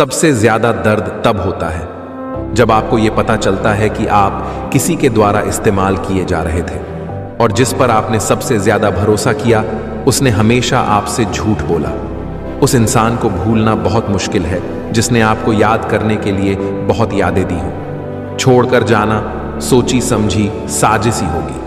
सबसे ज्यादा दर्द तब होता है जब आपको यह पता चलता है कि आप किसी के द्वारा इस्तेमाल किए जा रहे थे और जिस पर आपने सबसे ज्यादा भरोसा किया उसने हमेशा आपसे झूठ बोला। उस इंसान को भूलना बहुत मुश्किल है जिसने आपको याद करने के लिए बहुत यादें दी हो। छोड़कर जाना सोची समझी साजिश ही होगी,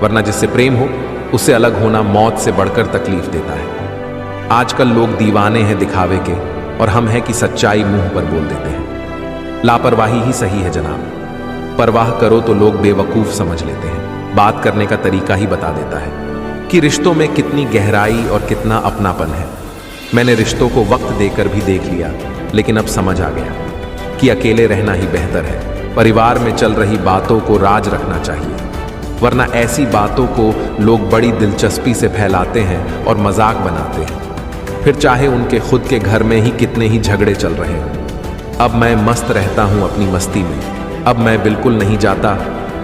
वरना जिससे प्रेम हो उससे अलग होना मौत से बढ़कर तकलीफ देता है। आजकल लोग दीवाने हैं दिखावे के और हम हैं कि सच्चाई मुंह पर बोल देते हैं। लापरवाही ही सही है जनाब। परवाह करो तो लोग बेवकूफ समझ लेते हैं। बात करने का तरीका ही बता देता है कि रिश्तों में कितनी गहराई और कितना अपनापन है। मैंने रिश्तों को वक्त देकर भी देख लिया, लेकिन अब समझ आ गया कि अकेले रहना ही बेहतर है। परिवार में चल रही बातों को राज रखना चाहिए, वरना ऐसी बातों को लोग बड़ी दिलचस्पी से फैलाते हैं और मजाक बनाते हैं, फिर चाहे उनके खुद के घर में ही कितने ही झगड़े चल रहे हों। अब मैं मस्त रहता हूं अपनी मस्ती में। अब मैं बिल्कुल नहीं जाता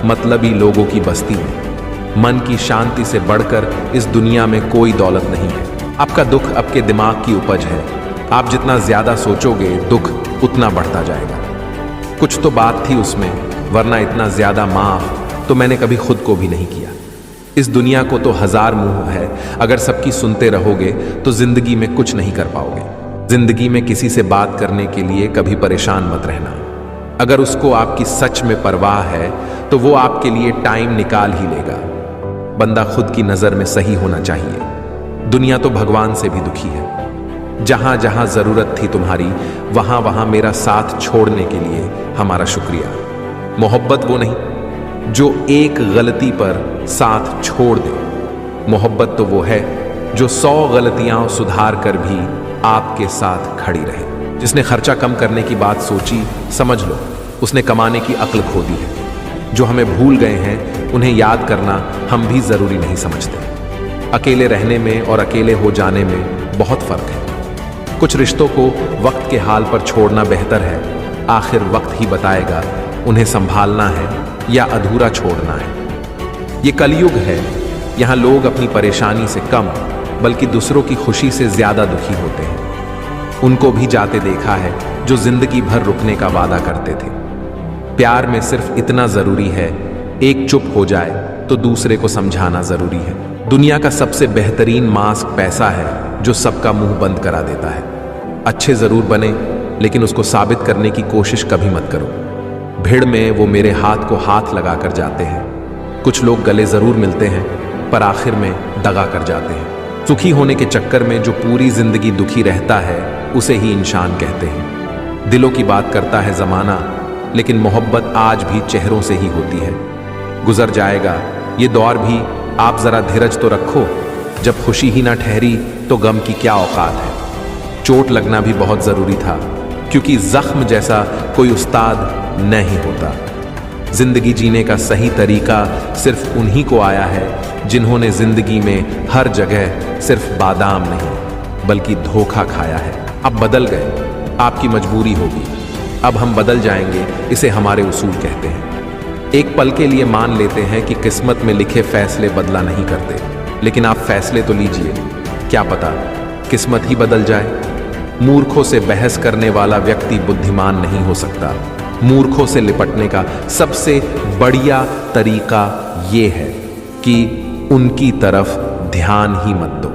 मतलबी लोगों की बस्ती में। मन की शांति से बढ़कर इस दुनिया में कोई दौलत नहीं है। आपका दुख आपके दिमाग की उपज है। आप जितना ज्यादा सोचोगे दुख उतना बढ़ता जाएगा। कुछ तो बात थी उसमें, वरना इतना ज्यादा माफ तो मैंने कभी खुद को भी नहीं किया। इस दुनिया को तो हजार मुंह है, अगर सबकी सुनते रहोगे तो जिंदगी में कुछ नहीं कर पाओगे। जिंदगी में किसी से बात करने के लिए कभी परेशान मत रहना। अगर उसको आपकी सच में परवाह है तो वो आपके लिए टाइम निकाल ही लेगा। बंदा खुद की नजर में सही होना चाहिए। दुनिया तो भगवान से भी दुखी है। जहां जहां जरूरत थी तुम्हारी वहां वहां मेरा साथ छोड़ने के लिए हमारा शुक्रिया। मोहब्बत वो नहीं जो एक गलती पर साथ छोड़ दे। मोहब्बत तो वो है जो 100 गलतियां सुधार कर भी आपके साथ खड़ी रहे। जिसने खर्चा कम करने की बात सोची, समझ लो उसने कमाने की अक्ल खो दी है। जो हमें भूल गए हैं उन्हें याद करना हम भी जरूरी नहीं समझते। अकेले रहने में और अकेले हो जाने में बहुत फर्क है। कुछ रिश्तों को वक्त के हाल पर छोड़ना बेहतर है। आखिर वक्त ही बताएगा उन्हें संभालना है या अधूरा छोड़ना है। ये कलयुग है, यहाँ लोग अपनी परेशानी से कम बल्कि दूसरों की खुशी से ज्यादा दुखी होते हैं। उनको भी जाते देखा है जो जिंदगी भर रुकने का वादा करते थे। प्यार में सिर्फ इतना जरूरी है, एक चुप हो जाए तो दूसरे को समझाना जरूरी है। दुनिया का सबसे बेहतरीन मास्क पैसा है जो सबका मुंह बंद करा देता है। अच्छे जरूर बने, लेकिन उसको साबित करने की कोशिश कभी मत करो। भीड़ में वो मेरे हाथ को हाथ लगा कर जाते हैं। कुछ लोग गले जरूर मिलते हैं पर आखिर में दगा कर जाते हैं। सुखी होने के चक्कर में जो पूरी जिंदगी दुखी रहता है उसे ही इंसान कहते हैं। दिलों की बात करता है जमाना, लेकिन मोहब्बत आज भी चेहरों से ही होती है। गुजर जाएगा ये दौर भी, आप जरा धीरज तो रखो। जब खुशी ही ना ठहरी तो गम की क्या औकात है। चोट लगना भी बहुत जरूरी था, क्योंकि जख्म जैसा कोई उस्ताद नहीं होता। जिंदगी जीने का सही तरीका सिर्फ उन्हीं को आया है जिन्होंने जिंदगी में हर जगह सिर्फ बादाम नहीं बल्कि धोखा खाया है। अब बदल गए, आपकी मजबूरी होगी। अब हम बदल जाएंगे, इसे हमारे उसूल कहते हैं। एक पल के लिए मान लेते हैं कि किस्मत में लिखे फैसले बदला नहीं करते, लेकिन आप फैसले तो लीजिए, क्या पता किस्मत ही बदल जाए। मूर्खों से बहस करने वाला व्यक्ति बुद्धिमान नहीं हो सकता। मूर्खों से निपटने का सबसे बढ़िया तरीका ये है कि उनकी तरफ ध्यान ही मत दो।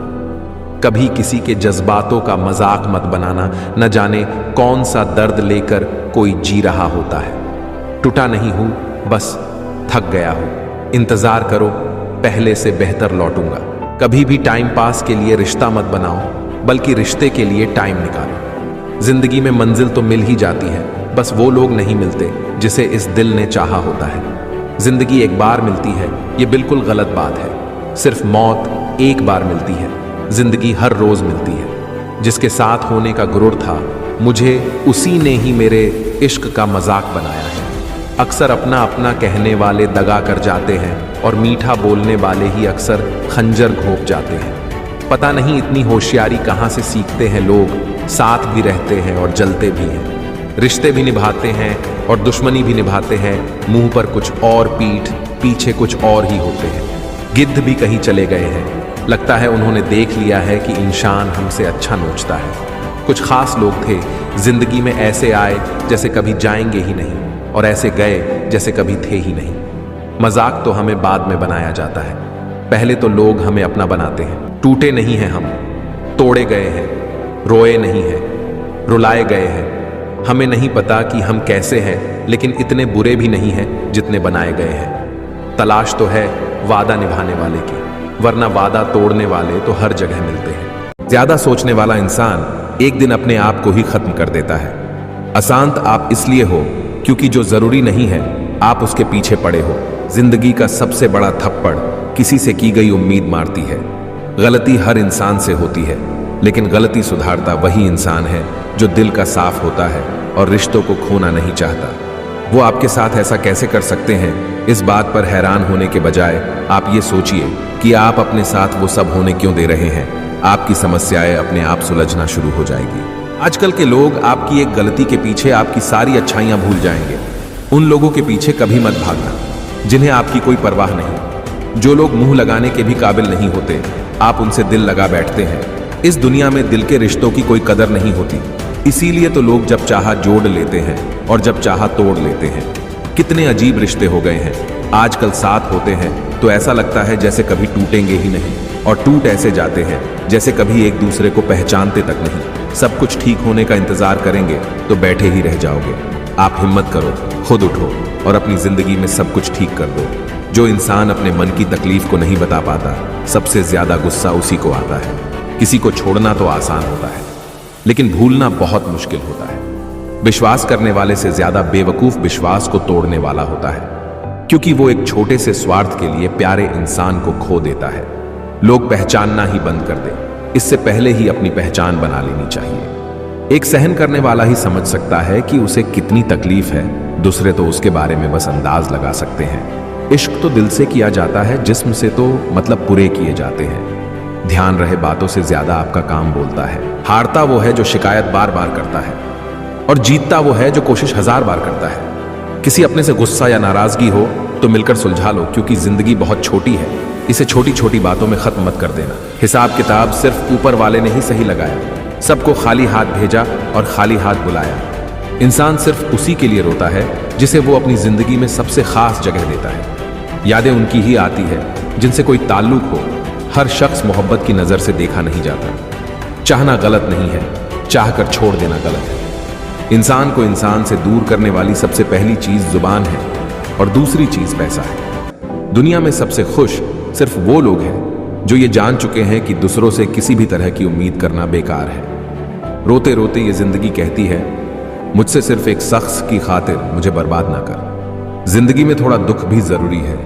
कभी किसी के जज्बातों का मजाक मत बनाना। न जाने कौन सा दर्द लेकर कोई जी रहा होता है। टूटा नहीं हूं, बस थक गया हूं। इंतजार करो, पहले से बेहतर लौटूंगा। कभी भी टाइम पास के लिए रिश्ता मत बनाओ, बल्कि रिश्ते के लिए टाइम निकालो। जिंदगी में मंजिल तो मिल ही जाती है, बस वो लोग नहीं मिलते जिसे इस दिल ने चाहा होता है। जिंदगी एक बार मिलती है, ये बिल्कुल गलत बात है। सिर्फ मौत एक बार मिलती है, जिंदगी हर रोज मिलती है। जिसके साथ होने का गुरूर था, मुझे उसी ने ही मेरे इश्क का मजाक बनाया है। अक्सर अपना अपना कहने वाले दगा कर जाते हैं और मीठा बोलने वाले ही अक्सर खंजर घोंप जाते हैं। पता नहीं इतनी होशियारी कहाँ से सीखते हैं लोग। साथ भी रहते हैं और जलते भी हैं। रिश्ते भी निभाते हैं और दुश्मनी भी निभाते हैं। मुंह पर कुछ और, पीछे कुछ और ही होते हैं। गिद्ध भी कहीं चले गए हैं। लगता है उन्होंने देख लिया है कि इंसान हमसे अच्छा नोचता है। कुछ खास लोग थे, जिंदगी में ऐसे आए जैसे कभी जाएंगे ही नहीं, और ऐसे गए जैसे कभी थे ही नहीं। मजाक तो हमें बाद में बनाया जाता है, पहले तो लोग हमें अपना बनाते हैं। टूटे नहीं हैं हम, तोड़े गए हैं, रोए नहीं हैं, रुलाए गए हैं। हमें नहीं पता कि हम कैसे हैं, लेकिन इतने बुरे भी नहीं हैं जितने बनाए गए हैं। तलाश तो है वादा निभाने वाले की, वरना वादा तोड़ने वाले तो हर जगह मिलते हैं। ज्यादा सोचने वाला इंसान एक दिन अपने आप को ही खत्म कर देता है। अशांत आप इसलिए हो क्योंकि जो जरूरी नहीं है आप उसके पीछे पड़े हो। जिंदगी का सबसे बड़ा थप्पड़ किसी से की गई उम्मीद मारती है। गलती हर इंसान से होती है, लेकिन गलती सुधारता वही इंसान है जो दिल का साफ होता है और रिश्तों को खोना नहीं चाहता। वो आपके साथ ऐसा कैसे कर सकते हैं, इस बात पर हैरान होने के बजाय आप ये सोचिए कि आप अपने साथ वो सब होने क्यों दे रहे हैं। आपकी समस्याएं अपने आप सुलझना शुरू हो जाएगी। आजकल के लोग आपकी एक गलती के पीछे आपकी सारी अच्छाइयां भूल जाएंगे। उन लोगों के पीछे कभी मत भागना जिन्हें आपकी कोई परवाह नहीं। जो लोग मुंह लगाने के भी काबिल नहीं होते, आप उनसे दिल लगा बैठते हैं। इस दुनिया में दिल के रिश्तों की कोई कदर नहीं होती, इसीलिए तो लोग जब चाहा जोड़ लेते हैं और जब चाहा तोड़ लेते हैं। कितने अजीब रिश्ते हो गए हैं आजकल, साथ होते हैं तो ऐसा लगता है जैसे कभी टूटेंगे ही नहीं, और टूट ऐसे जाते हैं जैसे कभी एक दूसरे को पहचानते तक नहीं। सब कुछ ठीक होने का इंतजार करेंगे तो बैठे ही रह जाओगे। आप हिम्मत करो, खुद उठो और अपनी जिंदगी में सब कुछ ठीक कर दो। जो इंसान अपने मन की तकलीफ को नहीं बता पाता, सबसे ज्यादा गुस्सा उसी को आता है। किसी को छोड़ना तो आसान होता है, लेकिन भूलना बहुत मुश्किल होता है। विश्वास करने वाले से ज्यादा बेवकूफ विश्वास को तोड़ने वाला होता है, क्योंकि वो एक छोटे से स्वार्थ के लिए प्यारे इंसान को खो देता है। लोग पहचानना ही बंद कर दे, इससे पहले ही अपनी पहचान बना लेनी चाहिए। एक सहन करने वाला ही समझ सकता है कि उसे कितनी तकलीफ है, दूसरे तो उसके बारे में बस अंदाज लगा सकते हैं। इश्क तो दिल से किया जाता है, जिस्म से तो मतलब पूरे किए जाते हैं। ध्यान रहे, बातों से ज्यादा आपका काम बोलता है। हारता वो है जो शिकायत बार बार करता है, और जीतता वो है जो कोशिश 1000 बार करता है। किसी अपने से गुस्सा या नाराजगी हो तो मिलकर सुलझा लो, क्योंकि जिंदगी बहुत छोटी है। इसे छोटी छोटी बातों में खत्म मत कर देना। हिसाब किताब सिर्फ ऊपर वाले ने ही सही लगाया। सबको खाली हाथ भेजा और खाली हाथ बुलाया। इंसान सिर्फ उसी के लिए रोता है जिसे वो अपनी जिंदगी में सबसे खास जगह देता है। यादें उनकी ही आती है जिनसे कोई ताल्लुक हो। हर शख्स मोहब्बत की नजर से देखा नहीं जाता। चाहना गलत नहीं है, चाहकर छोड़ देना गलत है। इंसान को इंसान से दूर करने वाली सबसे पहली चीज जुबान है, और दूसरी चीज पैसा है। दुनिया में सबसे खुश सिर्फ वो लोग हैं जो ये जान चुके हैं कि दूसरों से किसी भी तरह की उम्मीद करना बेकार है। रोते रोते ये जिंदगी कहती है, मुझसे सिर्फ एक शख्स की खातिर मुझे बर्बाद ना कर। जिंदगी में थोड़ा दुख भी जरूरी है।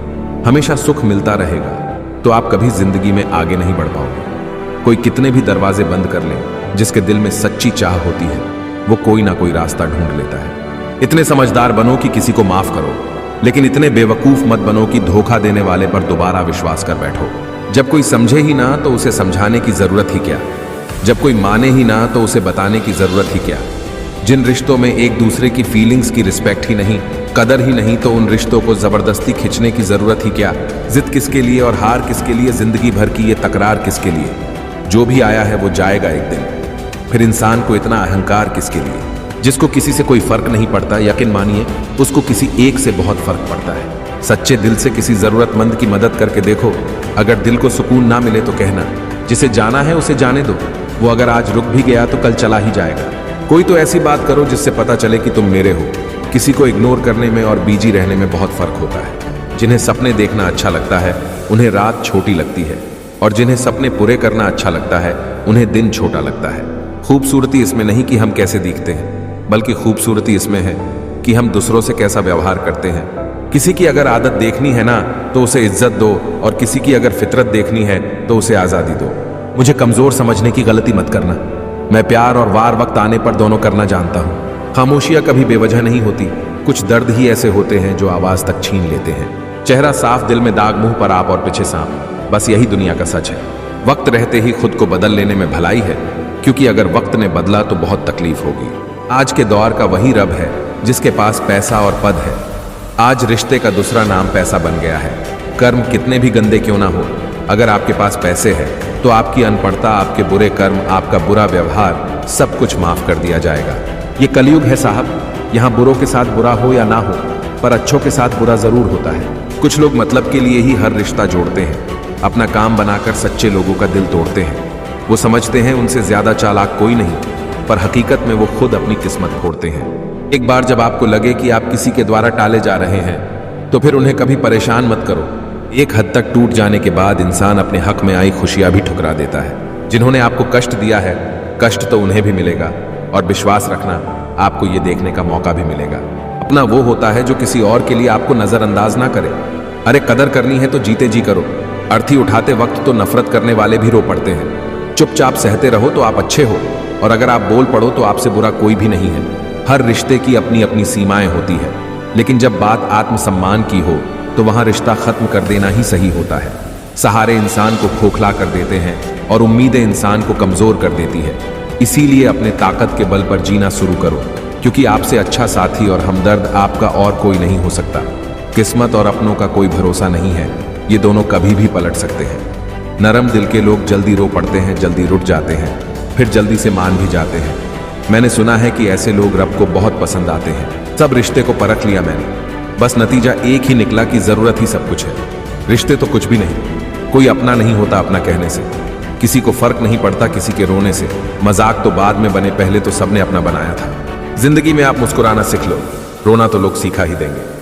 हमेशा सुख मिलता रहेगा तो आप कभी जिंदगी में आगे नहीं बढ़ पाओगे। कोई कितने भी दरवाजे बंद कर ले, जिसके दिल में सच्ची चाह होती है वो कोई ना कोई रास्ता ढूंढ लेता है। इतने समझदार बनो कि किसी को माफ करो, लेकिन इतने बेवकूफ मत बनो कि धोखा देने वाले पर दोबारा विश्वास कर बैठो। जब कोई समझे ही ना तो उसे समझाने की जरूरत ही क्या। जब कोई माने ही ना तो उसे बताने की जरूरत ही क्या। जिन रिश्तों में एक दूसरे की फीलिंग्स की रिस्पेक्ट ही नहीं, कदर ही नहीं, तो उन रिश्तों को जबरदस्ती खींचने की जरूरत ही क्या। जिद किसके लिए और हार किसके लिए, जिंदगी भर की ये तकरार किसके लिए। जो भी आया है वो जाएगा एक दिन। फिर इंसान को इतना अहंकार किसके लिए। जिसको किसी से कोई फर्क नहीं पड़ता, यकीन मानिए उसको किसी एक से बहुत फर्क पड़ता है। सच्चे दिल से किसी जरूरतमंद की मदद करके देखो। अगर दिल को सुकून ना मिले तो कहना, जिसे जाना है उसे जाने दो। वो अगर आज रुक भी गया तो कल चला ही जाएगा। कोई तो ऐसी बात करो जिससे पता चले कि तुम मेरे हो। किसी को इग्नोर करने में और बिजी रहने में बहुत फर्क होता है। जिन्हें सपने देखना अच्छा लगता है उन्हें रात छोटी लगती है, और जिन्हें सपने पूरे करना अच्छा लगता है उन्हें दिन छोटा लगता है। खूबसूरती इसमें नहीं कि हम कैसे दिखते हैं, बल्कि खूबसूरती इसमें है कि हम दूसरों से कैसा व्यवहार करते हैं। किसी की अगर आदत देखनी है ना तो उसे इज्जत दो, और किसी की अगर फितरत देखनी है तो उसे आज़ादी दो। मुझे कमज़ोर समझने की गलती मत करना। मैं प्यार और वार वक्त आने पर दोनों करना जानता हूँ। खामोशियाँ कभी बेवजह नहीं होती। कुछ दर्द ही ऐसे होते हैं जो आवाज़ तक छीन लेते हैं। चेहरा साफ, दिल में दाग, मुंह पर आप और पीछे सांप। बस यही दुनिया का सच है। वक्त रहते ही खुद को बदल लेने में भलाई है, क्योंकि अगर वक्त ने बदला तो बहुत तकलीफ होगी। आज के दौर का वही रब है जिसके पास पैसा और पद है। आज रिश्ते का दूसरा नाम पैसा बन गया है। कर्म कितने भी गंदे क्यों ना हो, अगर आपके पास पैसे हैं तो आपकी अनपढ़ता, आपके बुरे कर्म, आपका बुरा व्यवहार सब कुछ माफ कर दिया जाएगा। ये कलयुग है साहब, यहाँ बुरों के साथ बुरा हो या ना हो, पर अच्छों के साथ बुरा जरूर होता है। कुछ लोग मतलब के लिए ही हर रिश्ता जोड़ते हैं, अपना काम बनाकर सच्चे लोगों का दिल तोड़ते हैं। वो समझते हैं उनसे ज्यादा चालाक कोई नहीं, पर हकीकत में वो खुद अपनी किस्मत फोड़ते हैं। एक बार जब आपको लगे कि आप किसी के द्वारा टाले जा रहे हैं तो फिर उन्हें कभी परेशान मत करो। एक हद तक टूट जाने के बाद इंसान अपने हक में आई खुशियां भी ठुकरा देता है। जिन्होंने आपको कष्ट दिया है, कष्ट तो उन्हें भी मिलेगा, और विश्वास रखना आपको ये देखने का मौका भी मिलेगा। अपना वो होता है जो किसी और के लिए आपको नजरअंदाज ना करे। अरे कदर करनी है तो जीते जी करो। अर्थी उठाते वक्त तो नफरत करने वाले भी रो पड़ते हैं। चुपचाप सहते रहो तो आप अच्छे हो, और अगर आप बोल पड़ो तो आपसे बुरा कोई भी नहीं है। हर रिश्ते की अपनी अपनी सीमाएं होती है, लेकिन जब बात आत्मसम्मान की हो तो वहां रिश्ता खत्म कर देना ही सही होता है। सहारे इंसान को खोखला कर देते हैं और उम्मीदें इंसान को कमजोर कर देती है। इसीलिए अपने ताकत के बल पर जीना शुरू करो, क्योंकि आपसे अच्छा साथी और हमदर्द आपका और कोई नहीं हो सकता। किस्मत और अपनों का कोई भरोसा नहीं है, ये दोनों कभी भी पलट सकते हैं। नरम दिल के लोग जल्दी रो पड़ते हैं, जल्दी रुठ जाते हैं, फिर जल्दी से मान भी जाते हैं। मैंने सुना है कि ऐसे लोग रब को बहुत पसंद आते हैं। सब रिश्ते को परख लिया मैंने, बस नतीजा एक ही निकला कि जरूरत ही सब कुछ है। रिश्ते तो कुछ भी नहीं, कोई अपना नहीं होता अपना कहने से। किसी को फर्क नहीं पड़ता किसी के रोने से। मजाक तो बाद में बने, पहले तो सबने अपना बनाया था। जिंदगी में आप मुस्कुराना सीख लो, रोना तो लोग सीखा ही देंगे।